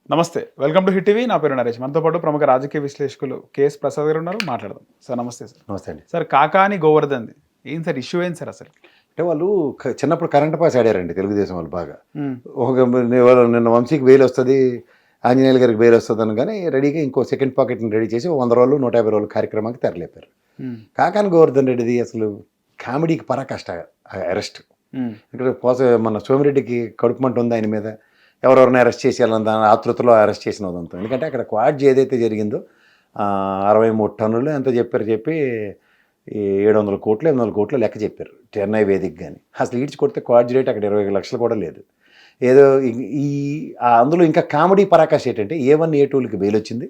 నమస్తే, welcome to hit TV. నా పేరు నరేష్. మనతో పాటు ప్రముఖ రాజకీయ విశ్లేషకులు కేఎస్ ప్రసాద్ గారు ఉన్నారు. మాట్లాడదాం సార్. నమస్తే సార్. నమస్తే అండి. సార్, కాకాని గోవర్ధన్ది ఏం సార్ ఇష్యూ ఏంటి సార్ అసలు? అంటే వాళ్ళు చిన్నప్పుడు కరెంట్ పాస్ ఆడారండి తెలుగుదేశం వాళ్ళు బాగా. నిన్న వంశీకి బెయిల్ వస్తుంది, ఆంజనేయుల గారికి బెయిల్ వస్తుంది అని కానీ రెడీగా ఇంకో సెకండ్ పాకెట్ని రెడీ చేసి 100 రోజులు 150 రోజులు కార్యక్రమానికి తెరలేపారు. కాకాని గోవర్ధన్ రెడ్డిది అసలు కామెడీకి పరాకష్ట అరెస్ట్. ఇక్కడ మన సోమిరెడ్డికి కడుపు మంట ఉంది ఆయన మీద, ఎవరెవరిని అరెస్ట్ చేసేయాలని దాని ఆతృతలో అరెస్ట్ చేసిన ఉదంతం. ఎందుకంటే అక్కడ క్వాడ్జ్ ఏదైతే జరిగిందో 63 టన్నులు ఎంతో చెప్పి 700 కోట్లు 800 కోట్లు లెక్క చెప్పారు చెన్నై వేదిక. కానీ అసలు ఈడ్చి కొడితే క్వాడ్జ్ రేట్ అక్కడ 20 లక్షలు కూడా లేదు. ఏదో అందులో ఇంకా కామెడీ పరాకాష్ ఏంటంటే A1 A2లకి బెయిల్ వచ్చింది,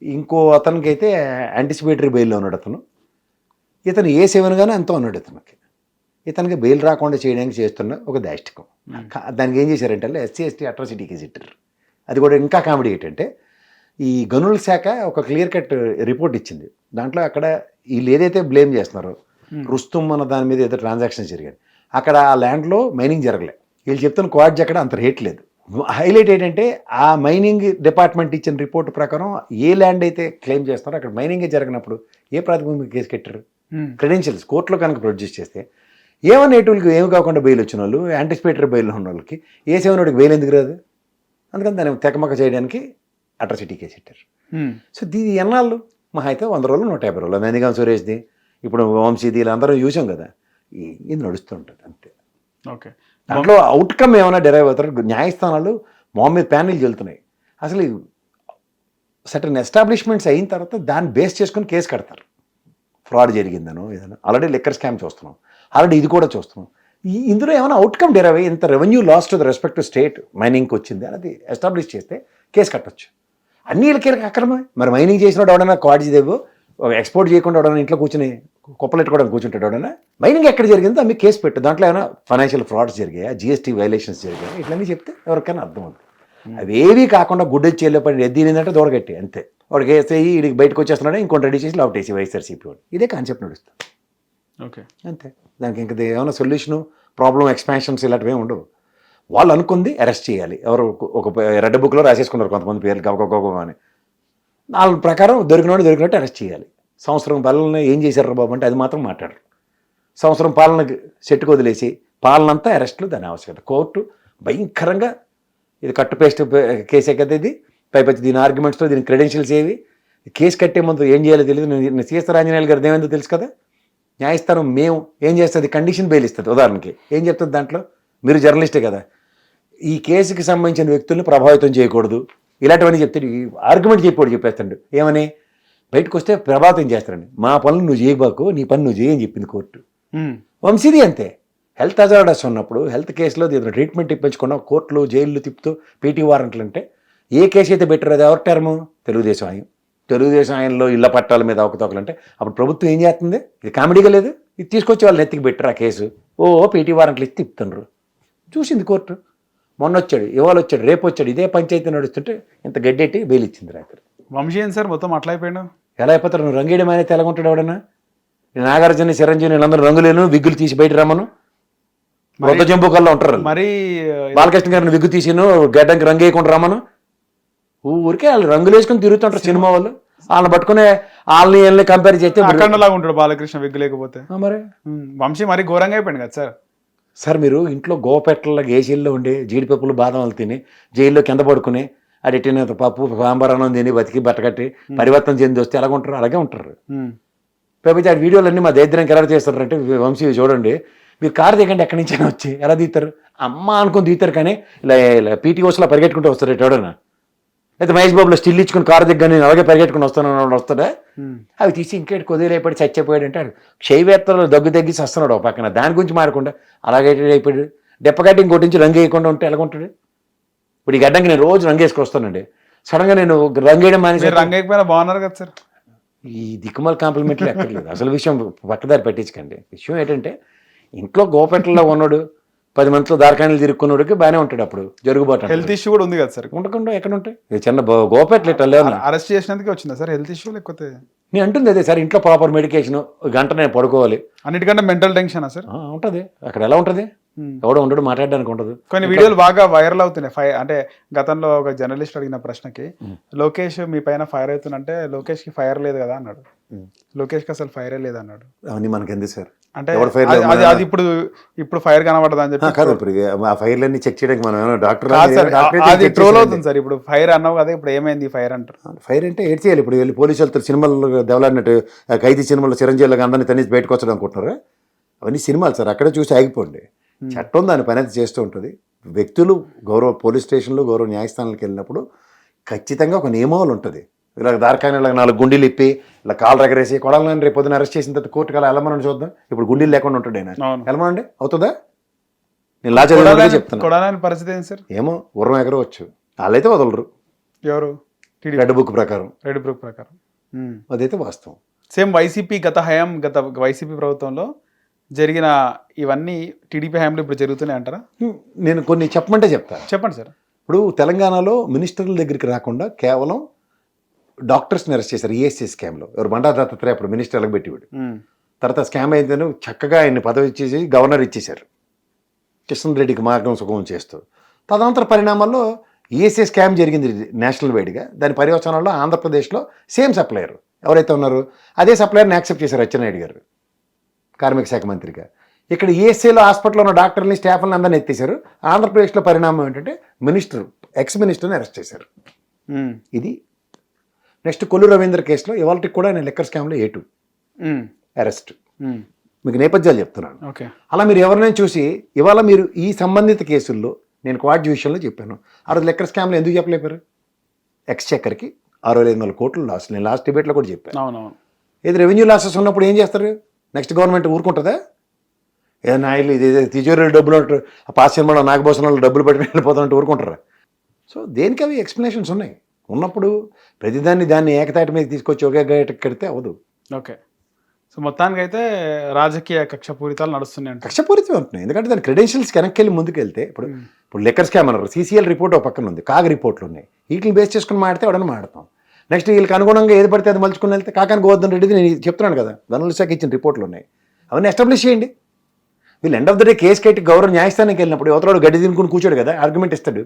ఇంకో అతనికి అయితే యాంటిసిపేటరీ బెయిల్లో ఉన్నాడు అతను. ఇతను A7 గానే ఎంతో ఉన్నాడు ఇతనికి బెయిల్ రాకుండా చేయడానికి చేస్తున్న ఒక దాష్టికం. దానికి ఏం చేశారంటే SC/ST అట్రాసిటీ కేసు ఇట్టారు. అది కూడా ఇంకా కామెడీ ఏంటంటే ఈ గనుల శాఖ ఒక క్లియర్ కట్ రిపోర్ట్ ఇచ్చింది. దాంట్లో అక్కడ వీళ్ళు ఏదైతే బ్లేమ్ చేస్తున్నారో రుస్తుం అన్న దాని మీద ఏదో ట్రాన్సాక్షన్స్ జరిగాయి, అక్కడ ఆ ల్యాండ్లో మైనింగ్ జరగలే. వీళ్ళు చెప్తున్న క్వాడ్జ్ అక్కడ అంత రేట్ లేదు. హైలైట్ ఏంటంటే ఆ మైనింగ్ డిపార్ట్మెంట్ ఇచ్చిన రిపోర్ట్ ప్రకారం ఏ ల్యాండ్ అయితే క్లెయిమ్ చేస్తున్నారో అక్కడ మైనింగే జరిగినప్పుడు ఏ ప్రాతిపదిక కేసు కట్టారు? క్రెడెన్షియల్స్ కోర్టులో కనుక ప్రొడ్యూస్ చేస్తే A1 A2లకి ఏమి కాకుండా బెయిల్ వచ్చిన వాళ్ళు, యాంటిసిపేటరీ బెయిల్లో ఉన్న వాళ్ళకి A7 వాడికి బెయిల్ ఎందుకు రాదు? అందుకని దాన్ని తెకమక చేయడానికి అట్రాసిటీ కేసు ఇట్టారు. సో దీని ఎన్నాళ్ళు మహా అయితే 100 రోజులు 150 రోజులు. నందిగాం సురేష్ది, ఇప్పుడు వంశీది, వీళ్ళందరూ చూసాం కదా. ఇది నడుస్తుంటుంది అంతే. ఓకే, దాంట్లో అవుట్కమ్ ఏమైనా డెరైవ్ అవుతారు. న్యాయస్థానాలు మొహం మీద ప్యానెల్ వెళ్తున్నాయి. అసలు సర్టన్ ఎస్టాబ్లిష్మెంట్స్ అయిన తర్వాత దాన్ని బేస్ చేసుకొని కేసు కడతారు. ఫ్రాడ్ జరిగిందనో ఏదైనా. ఆల్రెడీ లిక్కర్ స్కామ్ చూస్తున్నాం, ఆల్రెడీ ఇది కూడా చూస్తున్నాం. ఇందులో ఏమైనా అవుట్కమ్ డెరైవ్ అయ్యి ఇంత revenue loss to the respect to state మైనింగ్కి వచ్చింది అనేది ఎస్టాబ్లిష్ చేస్తే కేసు కట్టొచ్చు. అన్ని వీళ్ళకి అక్రమే. మరి మైనింగ్ చేసినోడు ఎవడైనా క్వాడ్జిదేవో ఎక్స్పోర్ట్ చేయకుండా ఎవడైనా ఇంట్లో కూర్చొని కుప్పలెట్టుకోవడానికి కూర్చుంటాడు ఎవడైనా? మైనింగ్ ఎక్కడ జరిగిందో అవి కేసు పెట్టు. దాంట్లో ఏమైనా ఫైనాన్షియల్ ఫ్రాడ్స్ జరిగాయా, GST వైలేషన్స్ జరిగాయా, ఇట్లన్నీ చెప్తే ఎవరికైనా అర్థం అవుతుంది. అవి ఏవీ కాకుండా గుడ్డ చేయలే పడి ఎద్దిరిందంటే దూరగట్టి అంతే. వాడికి వేస్తే వీడికి బయటకు వచ్చేస్తున్నాడు, ఇంకోటి రెడీ చేసి లావుటేసి వైఎస్ఆర్సీపీ వాడు. ఇదే కాన్సెప్ట్ నడుస్తుంది. ఓకే, అంతే. దానికి ఇంకా ఏమైనా సొల్యూషను, ప్రాబ్లం ఎక్స్పాన్షన్స్ ఇలాంటివి ఉండవు. వాళ్ళు అనుకుంది అరెస్ట్ చేయాలి. ఎవరు ఒక రెడ్ బుక్లో రాసేసుకున్నారు కొంతమంది పేర్లు గబగబ అని. వాళ్ళ ప్రకారం దొరికినట్టు అరెస్ట్ చేయాలి. సంవత్సరం పాలన ఏం చేశారు బాబు అంటే అది మాత్రం మాట్లాడరు. సంవత్సరం పాలనకి చెట్టుకు వదిలేసి పాలనంతా అరెస్టులు దాని ఆవశ్యకత. కోర్టు భయంకరంగా ఇది కట్టు పేస్ట్ కేసే కదా ఇది. పైపచ్చి దీని ఆర్గ్యుమెంట్స్తో దీని క్రెడెన్షియల్స్ ఏవి, కేసు కట్టే ముందు ఏం చేయాలో తెలియదు. నేను CS ఆంజనేయులు గారిది ఏమైందో తెలుసు కదా. న్యాయస్థానం మేము ఏం చేస్తుంది, కండిషన్ బెయిల్ ఇస్తుంది. ఉదాహరణకి ఏం చెప్తుంది దాంట్లో, మీరు జర్నలిస్టే కదా, ఈ కేసుకి సంబంధించిన వ్యక్తుల్ని ప్రభావితం చేయకూడదు ఇలాంటివన్నీ చెప్తాడు. ఈ ఆర్గ్యుమెంట్ చెప్పేస్తాడు. ఏమని బయటకు వస్తే ప్రభావితం చేస్తారండి. మా పనులు నువ్వు చేయబాకు, నీ పని నువ్వు చేయని చెప్పింది కోర్టు. వంశీది అంతే. హెల్త్ హజార్డస్ ఉన్నప్పుడు హెల్త్ కేసులో ట్రీట్మెంట్ ఇప్పించకుండా కోర్టులు జైళ్ళు తిప్పుతూ PT వారెంట్లు అంటే ఏ కేసు అయితే బెటర్? అది ఎవరి టర్ము? తెలుగుదేశం ఆయనలో ఇళ్ల పట్టాల మీద అవకతవకలు అంటే అప్పుడు ప్రభుత్వం ఏం చేస్తుంది? ఇది కామెడీగా లేదు. ఇది తీసుకొచ్చి వాళ్ళు నెత్తికి పెట్టరు ఆ కేసు. PT వారెంట్లు ఇచ్చి తిప్పుతున్నారు. చూసింది కోర్టు. మొన్న వచ్చాడు, ఇవాళ వచ్చాడు, రేపు వచ్చాడు, ఇదే పంచాయతీ నడుస్తుంటే ఇంత గడ్డెట్టి బెయిల్ ఇచ్చింది రాత్రి. వంశీ ఏంటి సార్ మొత్తం అట్లా అయిపోయాడు? ఎలా అయిపోతారు? నువ్వు రంగేయడం అనేది ఎలాగుంటాడు ఎవడన్నా? నాగార్జున, చిరంజీవి వీళ్ళందరూ రంగులేను, విగ్గులు తీసి బయట రమ్మను. రొద్ద జంబుకల్లో ఉంటారు. మరి బాలకృష్ణ గారిని విగ్గు తీసిను గడ్డంకి రంగు వేయకుండా రమ్మను. ఊరికే వాళ్ళు రంగులు వేసుకుని తిరుగుతుంటారు సినిమా వాళ్ళు. వాళ్ళని పట్టుకునే వాళ్ళని కంపేర్ చేస్తే అఖండలాగా ఉంటాడు బాలకృష్ణ విగ్గు లేకపోతే. మరి వంశీ మరి ఘోరంగా అయిపోయింది కదా సార్. సార్ మీరు ఇంట్లో గోపెట్ల ఏసీల్లో ఉండి జీడిపప్పులు బాదాములు తిని జైల్లో కింద పడుకుని అడిటిన పప్పు సాంబారాన్నం తిని బతికి బట్టకట్టి పరివర్తన చెంది వస్తే ఎలాగ ఉంటారు? అలాగే ఉంటారు. పైపోతే ఆ వీడియోలన్నీ మా దరిద్రానికి ఎలా చేస్తారంటే, వంశీ చూడండి, మీరు కారు దిగండి ఎక్కడి నుంచైనా వచ్చి ఎలా తీస్తారు? అమ్మ అనుకుని తీస్తారు. కానీ ఇలా PT ఓస్లో పరిగెట్టుకుంటూ వస్తారు ఎవడన్నా. అయితే మహేష్ బాబులో స్టిల్ ఇచ్చుకుని కారు దగ్గర నేను అలాగే పరిగెట్టుకుని వస్తాడా? అవి తీసి ఇంకేటి కొద్దిరైపడి చచ్చిపోయాడు అంటే క్షయవేత్తలు దగ్గి వస్తున్నాడు ఒక పక్కన. దాని గురించి మారకుండా అలాగే అయిపోయాడు. దెప్పగట్టి ఇంకోటి నుంచి రంగు వేయకుండా ఉంటే ఎలాగుంటాడు? ఇప్పుడు ఈ గడ్డంకి నేను రోజు రంగు వేసుకు వస్తానండి. సడన్గా నేను రంగు వేయడం మానేసి రంగు వేయకపోయినా బాగున్నారు కదా సార్. ఈ దిక్కుమాల కాంప్లిమెంట్లు ఎక్కర్లేదు. అసలు విషయం పక్కదారి పెట్టించకండి. విషయం ఏంటంటే ఇంట్లో గోపెట్లలో ఉన్నాడు, 10 మందిలో దారకాయలు తిరుక్కున్నాడుకి బాగానే ఉంటాడు. అప్పుడు జరుగుబాటు హెల్త్ ఇష్యూ కూడా ఉంది కదా సార్. ఉండకుండా ఎక్కడ ఉంటాయి చిన్న గోపెట్లు ఇట్లా లేవు. అరెస్ట్ చేసినందుకే వచ్చిందా సార్ హెల్త్ ఇష్యూ? లేకపోతే నేను అంటుంది అదే సార్, ఇంట్లో ప్రాపర్ మెడికేషన్, గంట నేను పడుకోవాలి. అన్నిటికంటే మెంటల్ టెన్షనా సార్? ఉంటుంది. అక్కడ ఎలా ఉంటుంది? ఎవడో ఉండడు, మాట్లాడడానికి ఉండదు. కొన్ని వీడియోలు బాగా వైరల్ అవుతున్నాయి. అంటే గతంలో ఒక జర్నలిస్ట్ అడిగిన ప్రశ్నకి లోకేష్ మీ పైన ఫైర్ అవుతుందంటే లోకేష్ కి ఫైర్ లేదు కదా అన్నాడు. లోకేష్ కి అసలు ఫైరే లేదు అన్నాడు. అవన్నీ మనకి ఎందుకు సార్? అంటే అది ఇప్పుడు ఫైర్ కనబడదు అని చెప్పి కాదు, ఇప్పుడు ఆ ఫైర్లన్నీ చెక్ చేయడానికి మనం డాక్టర్ అది ట్రోల్ అవుతుంది సార్. ఇప్పుడు ఫైర్ అన్నావు కదా, ఇప్పుడు ఏమైంది ఫైర్ అంటారు? ఫైర్ అంటే ఏడ్ చేయాలి. ఇప్పుడు వెళ్ళి పోలీసులతో సినిమాలు దెవలాడినట్టు ఖైదీ సినిమాలో చిరంజీవిలకు అందరినీ తనేసి బయటకు వచ్చడం అనుకుంటున్నారా? అవన్నీ సినిమాలు సార్, అక్కడే చూసి ఆగిపోండి. చట్టం దాని పని అయితే చేస్తూ ఉంటుంది. వ్యక్తులు గౌరవ పోలీస్ స్టేషన్లు, గౌరవ న్యాయస్థానాలకు వెళ్ళినప్పుడు ఖచ్చితంగా ఒక నియమావళి ఉంటుంది. ఇలా దారికాయన ఇలా 4 గుండీలు ఇప్పి ఇలా కాలు రగరేసి కొడాలని రేపు పొద్దున అరెస్ట్ చేసిన తర్వాత కోర్టుకు అలా వెళ్ళమని చూద్దాం. ఇప్పుడు గుండీలు లేకుండా ఉంటాడు ఆయన, వెళ్ళమనండి, అవుతుందా? నేను లా చదివిన చెప్తాను. పరిస్థితి ఏంటి సార్? ఏమో ఉర్రం ఎగరవచ్చు, వాళ్ళైతే వదలరు. ఎవరు? రెడ్ బుక్ ప్రకారం. అదైతే వాస్తవం. సేమ్ గత వైసీపీ ప్రభుత్వంలో జరిగిన ఇవన్నీ టీడీపీ హయాంలో ఇప్పుడు జరుగుతున్నాయి అంటారా? నేను కొన్ని చెప్పమంటే చెప్తాను. చెప్పండి సార్. ఇప్పుడు తెలంగాణలో మినిస్టర్ల దగ్గరికి రాకుండా కేవలం డాక్టర్స్ని అరెస్ట్ చేశారు ఈఎస్ఐ స్కామ్లో. ఎవరు బండా దత్తాత్రేయ అప్పుడు మినిస్టర్లకు పెట్టివాడు. తర్వాత స్కామ్ అయితేనే చక్కగా ఆయన్ని పదవి ఇచ్చేసి గవర్నర్ ఇచ్చేశారు, కిషన్ రెడ్డికి మార్గం సుగమం చేస్తూ. తదనంతర పరిణామాల్లో ఈఎస్ఐ స్కామ్ జరిగింది నేషనల్ వైడ్గా. దాని పర్యవసానాల్లో ఆంధ్రప్రదేశ్లో సేమ్ సప్లయర్ ఎవరైతే ఉన్నారో అదే సప్లయర్ని యాక్సెప్ట్ చేశారు అచ్చెన్నాయుడు గారు కార్మిక శాఖ మంత్రిగా. ఇక్కడ ఈఎస్ఐలో హాస్పిటల్లో ఉన్న డాక్టర్ని, స్టాఫ్ని అందరిని ఎత్తేసారు. ఆంధ్రప్రదేశ్లో పరిణామం ఏంటంటే ఎక్స్ మినిస్టర్ని అరెస్ట్ చేశారు. ఇది నెక్స్ట్ కొల్లు రవీంద్ర కేసులో ఇవాళకి కూడా ఆయన లిక్కర్ స్కామ్లో A2 అరెస్ట్. మీకు నేపథ్యాలు చెప్తున్నాను. అలా మీరు ఎవరినైనా చూసి ఇవాళ మీరు ఈ సంబంధిత కేసుల్లో నేను క్వాడ్ విషయంలో చెప్పాను. ఆ రోజు లిక్కర్ స్కామ్లో ఎందుకు చెప్పలేపారు? ఎక్స్చెక్కర్కి 65,000 కోట్లు లాస్. నేను లాస్ట్ డిబేట్లో కూడా చెప్పాను. ఏది రెవెన్యూ లాసెస్ ఉన్నప్పుడు ఏం చేస్తారు? నెక్స్ట్ గవర్నమెంట్ ఊరుకుంటుందా? ఏదైనా ఆయిల్ ఇది తిజోరీ డబ్బులు పాస్ సినిమాలో నాగభూషణంలో డబ్బులు పెట్టి వెళ్ళిపోతానంటే ఊరుకుంటారా? సో దేనికి అవి ఎక్స్ప్లెనేషన్స్ ఉన్నాయి. ఉన్నప్పుడు దాన్ని ఏకతాటి మీద తీసుకొచ్చి ఒకే గేట కడితే అవ్వదు. ఓకే. సో మొత్తానికి అయితే రాజకీయ కక్షపూరితాలు నడుస్తున్నాయి. కక్షపూరితం ఉంటున్నాయి ఎందుకంటే దాని క్రెడెన్షియల్స్ వెనక్కి వెళ్ళి ముందుకు వెళ్తే ఇప్పుడు లిక్కర్ స్కామ్ అన్నారు, CCL రిపోర్ట్ ఒక పక్కన ఉంది, కాగ్ రిపోర్ట్లు ఉన్నాయి. వీటిని బేస్ చేసుకుని మాడితే ఎవడన్నా మాడతాం. నెక్స్ట్ వీళ్ళకి అనుగుణంగా ఏది పడితే అది మలుచుకుని వెళ్తే కాకాని గోవర్ధన్ రెడ్డిది నేను చెప్తున్నాను కదా, వనరుల శాఖ ఇచ్చిన రిపోర్ట్లు ఉన్నాయి, అవన్నీ ఎస్టాబ్లిష్ చేయండి. వీళ్ళు end of the day case కట్టి గౌరవ న్యాయస్థానానికి వెళ్ళినప్పుడు యువతరాడు గడ్డి తినుకుని కూర్చోడు కదా, ఆర్గ్యుమెంట్ ఇస్తాడు.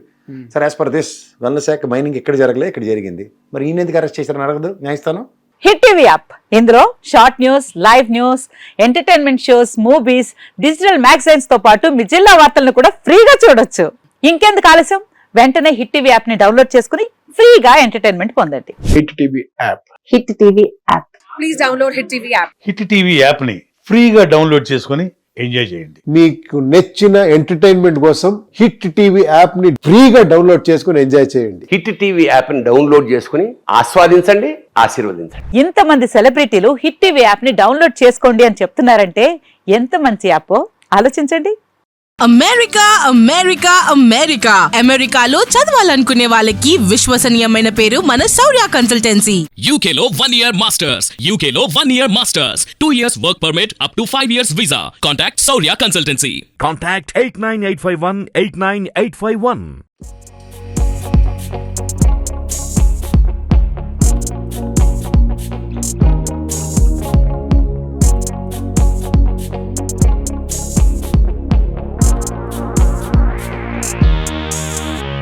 సార్ యాజ్ పర్ దిస్ వనరుల శాఖ మైనింగ్ ఎక్కడ జరగలేదు, ఇక్కడ జరిగింది, మరి ఈయన ఎందుకు అరెస్ట్ చేశారని అడగదు న్యాయస్థానం. హిట్ టీవీ యాప్, ఇందులో short news, live news, entertainment shows, movies, digital magazines తో పాటు మీ జిల్లా వార్తలను కూడా ఫ్రీగా చూడొచ్చు. ఇంకెందుకు ఆలస్యం, వెంటనే హిట్ టీవీ యాప్ ని డౌన్లోడ్ చేసుకుని ఫ్రీగా ఎంటర్టైన్మెంట్ పొందండి. Hit TV app. Hit TV app. Please download hit TV app. Hit TV app ని ఫ్రీగా డౌన్లోడ్ చేసుకుని ఎంజాయ్ చేయండి. మీకు నచ్చిన ఎంటర్టైన్మెంట్ కోసం హిట్ టీవీ యాప్ ని ఫ్రీగా డౌన్లోడ్ చేసుకుని ఎంజాయ్ చేయండి. హిట్ టీవీ యాప్ ని డౌన్లోడ్ చేసుకుని ఆస్వాదించండి, ఆశీర్వదించండి. ఇంతమంది సెలబ్రిటీలు హిట్ టీవీ యాప్ ని డౌన్లోడ్ చేసుకోండి అని చెప్తున్నారంటే ఎంత మంచి యాప్ ఆలోచించండి. అమెరికా అమెరికా అమెరికా అమెరికాలో చదవాలనుకునే వాళ్ళకి విశ్వసనీయమైన పేరు మన శౌర్య కన్సల్టెన్సీ. UK లో 1 year masters, UK లో 1 year masters, 2 years work permit up to 5 years visa. Contact Saurya Consultancy. Contact 89851 89851.